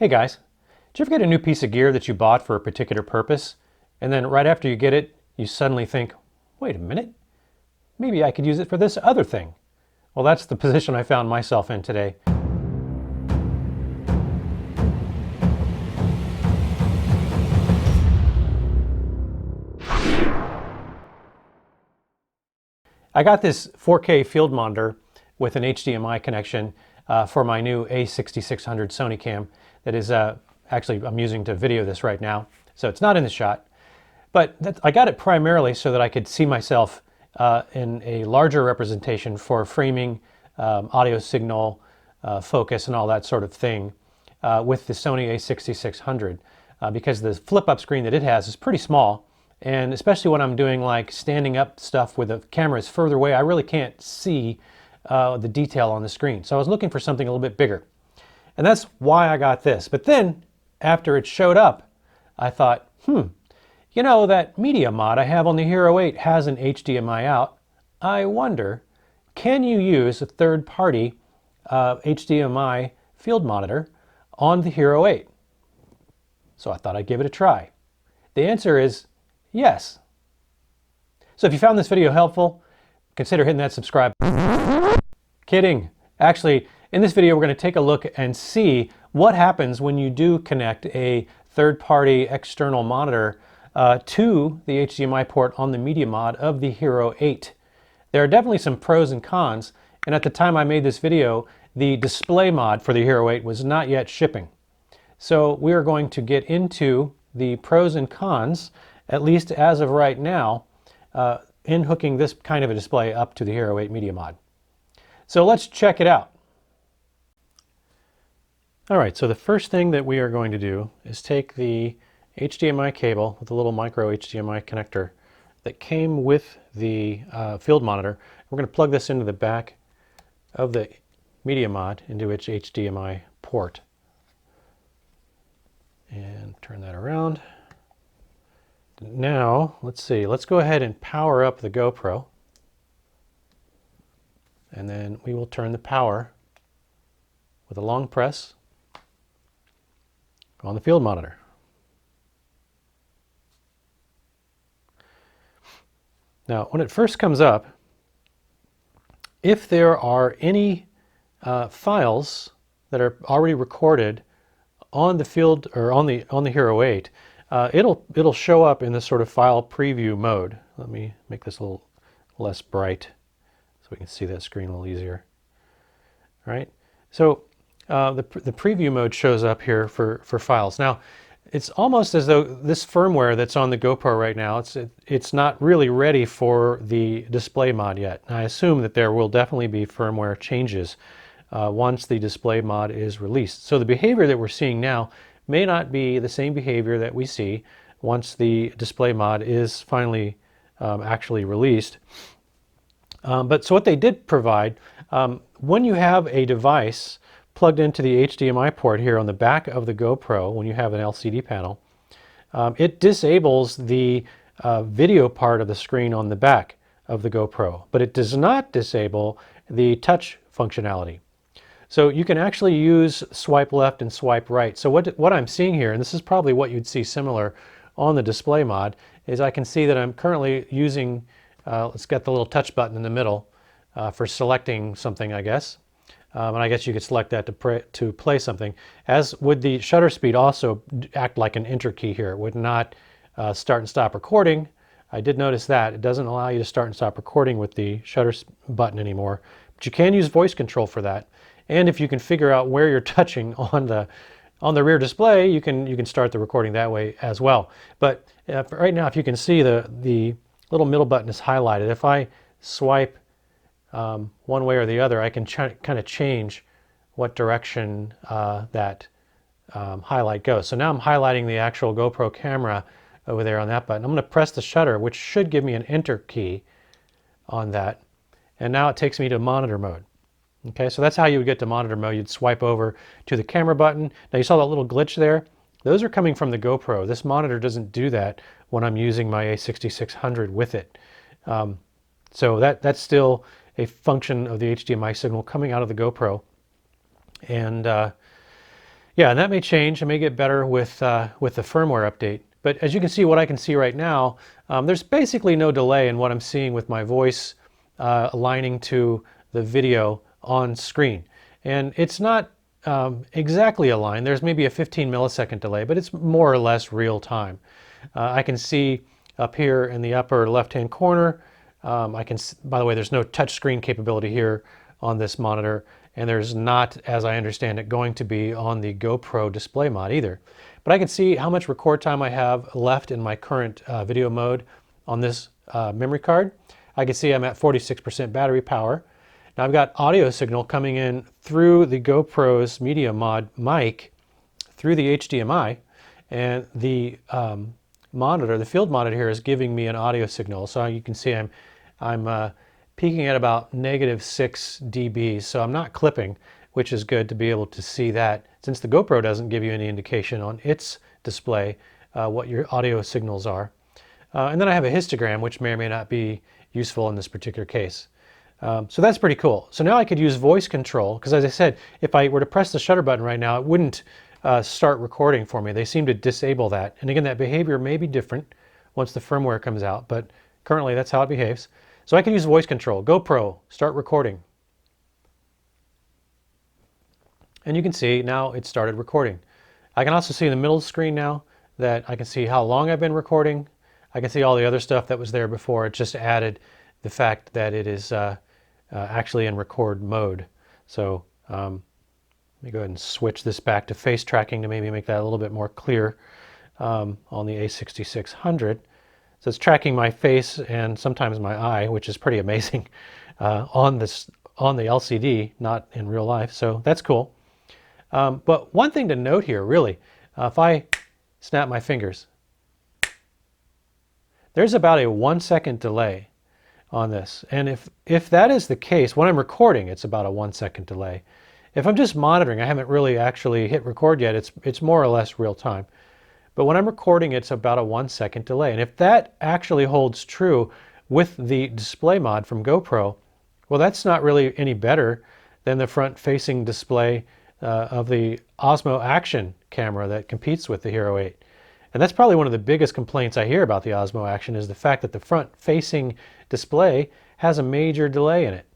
Hey guys, did you ever get a new piece of gear that you bought for a particular purpose, and then right after you get it, you suddenly think, wait a minute, maybe I could use it for this other thing? Well, that's the position I found myself in today. I got this 4K field monitor with an HDMI connection for my new A6600 Sony cam that is actually I'm using to video this right now, so it's not in the shot. But I got it primarily so that I could see myself in a larger representation for framing, audio signal, focus, and all that sort of thing with the Sony A6600 because the flip-up screen that it has is pretty small. And especially when I'm doing like standing up stuff with the camera is further away, I really can't see the detail on the screen. So I was looking for something a little bit bigger. And that's why I got this. But then after it showed up, I thought, you know, that media mod I have on the Hero 8 has an HDMI out. I wonder, can you use a third-party HDMI field monitor on the Hero 8? So I thought I'd give it a try. The answer is yes. So if you found this video helpful, consider hitting that subscribe. Kidding. Actually, in this video, we're going to take a look and see what happens when you do connect a third-party external monitor to the HDMI port on the media mod of the Hero 8. There are definitely some pros and cons, and at the time I made this video, the display mod for the Hero 8 was not yet shipping. So we are going to get into the pros and cons, at least as of right now, in hooking this kind of a display up to the Hero 8 media mod. So let's check it out. All right, so the first thing that we are going to do is take the HDMI cable with a little micro HDMI connector that came with the field monitor. We're going to plug this into the back of the media mod into its HDMI port. And turn that around. Now, let's see, let's go ahead and power up the GoPro. And then we will turn the power with a long press on the field monitor. Now, when it first comes up, if there are any files that are already recorded on the field or on the Hero 8, it'll show up in this sort of file preview mode. Let me make this a little less bright so we can see that screen a little easier. All right. So the preview mode shows up here for files. Now, it's almost as though this firmware that's on the GoPro right now, it's not really ready for the display mod yet. I assume that there will definitely be firmware changes once the display mod is released. So the behavior that we're seeing now may not be the same behavior that we see once the display mod is finally actually released. But so what they did provide, when you have a device plugged into the HDMI port here on the back of the GoPro, when you have an LCD panel, it disables the video part of the screen on the back of the GoPro, but it does not disable the touch functionality. So you can actually use swipe left and swipe right. So what I'm seeing here, and this is probably what you'd see similar on the display mod, is I can see that I'm currently using, let's get the little touch button in the middle for selecting something, I guess. And I guess you could select that to play something. As would the shutter speed also act like an enter key here. It would not start and stop recording. I did notice that. It doesn't allow you to start and stop recording with the shutter button anymore. But you can use voice control for that. And if you can figure out where you're touching on the rear display, you can start the recording that way as well. But right now, if you can see the little middle button is highlighted. If I swipe one way or the other, I can kind of change what direction that highlight goes. So now I'm highlighting the actual GoPro camera over there on that button. I'm going to press the shutter, which should give me an enter key on that. And now it takes me to monitor mode. Okay, so that's how you would get to monitor mode. You'd swipe over to the camera button. Now you saw that little glitch there? Those are coming from the GoPro. This monitor doesn't do that when I'm using my A6600 with it. So that's still a function of the HDMI signal coming out of the GoPro. And Yeah, and that may change. It may get better with the firmware update. But as you can see, what I can see right now, there's basically no delay in what I'm seeing with my voice aligning to the video on screen. And it's not exactly aligned. There's maybe a 15 millisecond delay, but it's more or less real time. I can see up here in the upper left-hand corner, by the way, there's no touch screen capability here on this monitor, and there's not, as I understand it, going to be on the GoPro display mod either. But I can see how much record time I have left in my current video mode on this memory card. I can see I'm at 46% battery power. Now I've got audio signal coming in through the GoPro's Media Mod mic through the HDMI, and the monitor, the field monitor here, is giving me an audio signal. So you can see I'm peaking at about -6 dB, so I'm not clipping, which is good to be able to see that, since the GoPro doesn't give you any indication on its display what your audio signals are. And then I have a histogram, which may or may not be useful in this particular case. So that's pretty cool. So now I could use voice control, because as I said, if I were to press the shutter button right now, it wouldn't start recording for me. They seem to disable that. And again, that behavior may be different once the firmware comes out, but currently that's how it behaves. So I can use voice control. GoPro, start recording. And you can see now it started recording. I can also see in the middle of the screen now that I can see how long I've been recording. I can see all the other stuff that was there before. It just added the fact that it is actually in record mode. So let me go ahead and switch this back to face tracking to maybe make that a little bit more clear on the A6600. So it's tracking my face and sometimes my eye, which is pretty amazing on the LCD, not in real life. So that's cool. But one thing to note here, really, if I snap my fingers, there's about a 1 second delay on this. And if that is the case, when I'm recording, it's about a 1 second delay. If I'm just monitoring, I haven't really actually hit record yet, it's more or less real time. But when I'm recording, it's about a 1 second delay. And if that actually holds true with the display mod from GoPro, well, that's not really any better than the front-facing display of the Osmo Action camera that competes with the Hero8. And that's probably one of the biggest complaints I hear about the Osmo Action, is the fact that the front-facing display has a major delay in it,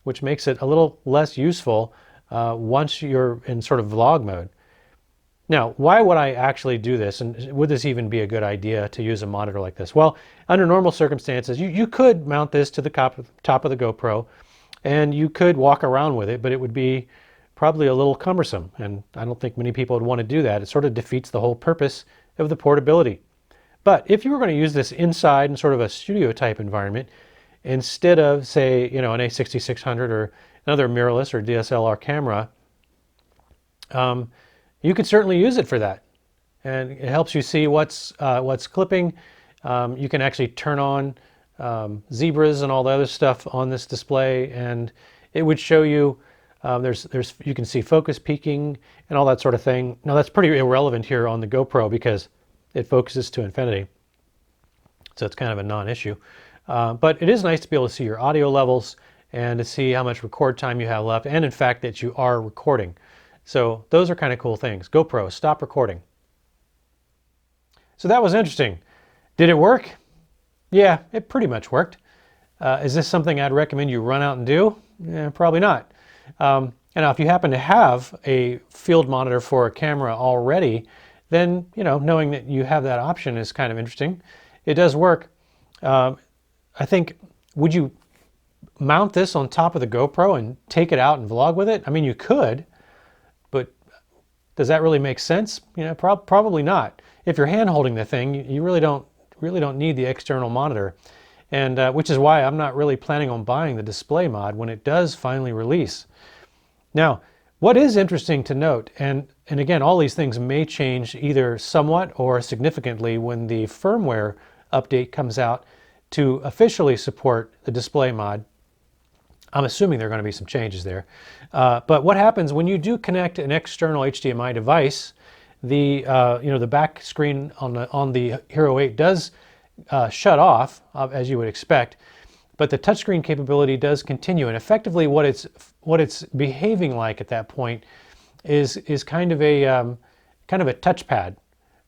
which makes it a little less useful once you're in sort of vlog mode. Now, why would I actually do this, and would this even be a good idea to use a monitor like this? Well, under normal circumstances, you could mount this to the top of the GoPro, and you could walk around with it, but it would be probably a little cumbersome, and I don't think many people would want to do that. It sort of defeats the whole purpose of the portability. But if you were going to use this inside in sort of a studio type environment, instead of, say, an A6600 or another mirrorless or DSLR camera, you could certainly use it for that. And it helps you see what's clipping. You can actually turn on zebras and all the other stuff on this display, and it would show you you can see focus peaking and all that sort of thing. Now that's pretty irrelevant here on the GoPro because it focuses to infinity, so it's kind of a non-issue. But it is nice to be able to see your audio levels and to see how much record time you have left, and in fact that you are recording. So those are kind of cool things. GoPro, stop recording. So that was interesting. Did it work? Yeah, it pretty much worked. Is this something I'd recommend you run out and do? Probably not. And now if you happen to have a field monitor for a camera already, then knowing that you have that option is kind of interesting. It does work. I think, would you mount this on top of the GoPro and take it out and vlog with it? I mean, you could, but does that really make sense? Probably not. If you're hand holding the thing, you really don't need the external monitor, and which is why I'm not really planning on buying the display mod when it does finally release. Now, what is interesting to note, and again, all these things may change either somewhat or significantly when the firmware update comes out to officially support the display mod. I'm assuming there are going to be some changes there. But what happens when you do connect an external HDMI device, the back screen on the Hero8 does shut off, as you would expect, but the touchscreen capability does continue. And effectively what it's behaving like at that point is kind of a touchpad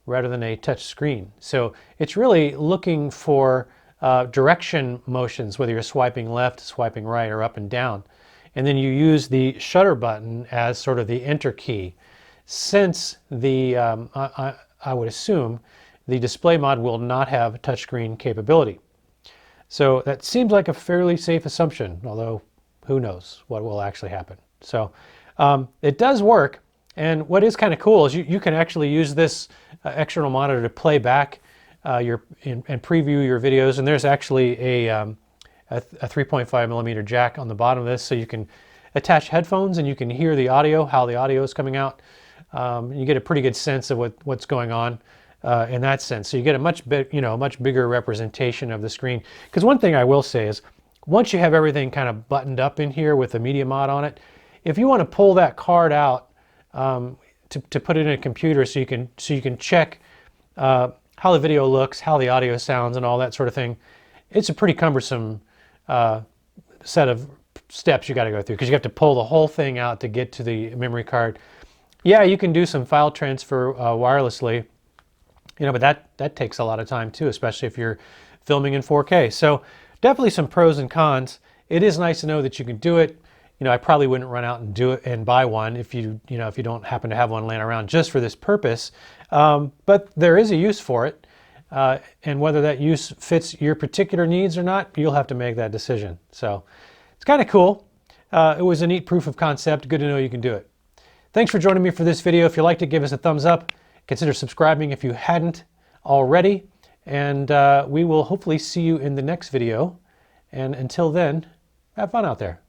rather than a touch screen. So it's really looking for direction motions, whether you're swiping left, swiping right, or up and down. And then you use the shutter button as sort of the enter key. Since the, I would assume, the display mod will not have touchscreen capability. So that seems like a fairly safe assumption, although who knows what will actually happen. So it does work. And what is kind of cool is you can actually use this external monitor to play back and preview your videos. And there's actually a 3.5 millimeter jack on the bottom of this, so you can attach headphones and you can hear the audio, how the audio is coming out. You get a pretty good sense of what's going on in that sense. So you get a much bigger representation of the screen. Because one thing I will say is, once you have everything kind of buttoned up in here with the media mod on it, if you want to pull that card out to put it in a computer so you can check how the video looks, how the audio sounds, and all that sort of thing, it's a pretty cumbersome set of steps you got to go through, because you have to pull the whole thing out to get to the memory card. Yeah, you can do some file transfer wirelessly, but that takes a lot of time too, especially if you're filming in 4K. So definitely some pros and cons. It is nice to know that you can do it. I probably wouldn't run out and do it and buy one if you don't happen to have one laying around just for this purpose. But there is a use for it. And whether that use fits your particular needs or not, you'll have to make that decision. So it's kind of cool. It was a neat proof of concept. Good to know you can do it. Thanks for joining me for this video. If you liked it, give us a thumbs up. Consider subscribing if you hadn't already. And we will hopefully see you in the next video. And until then, have fun out there.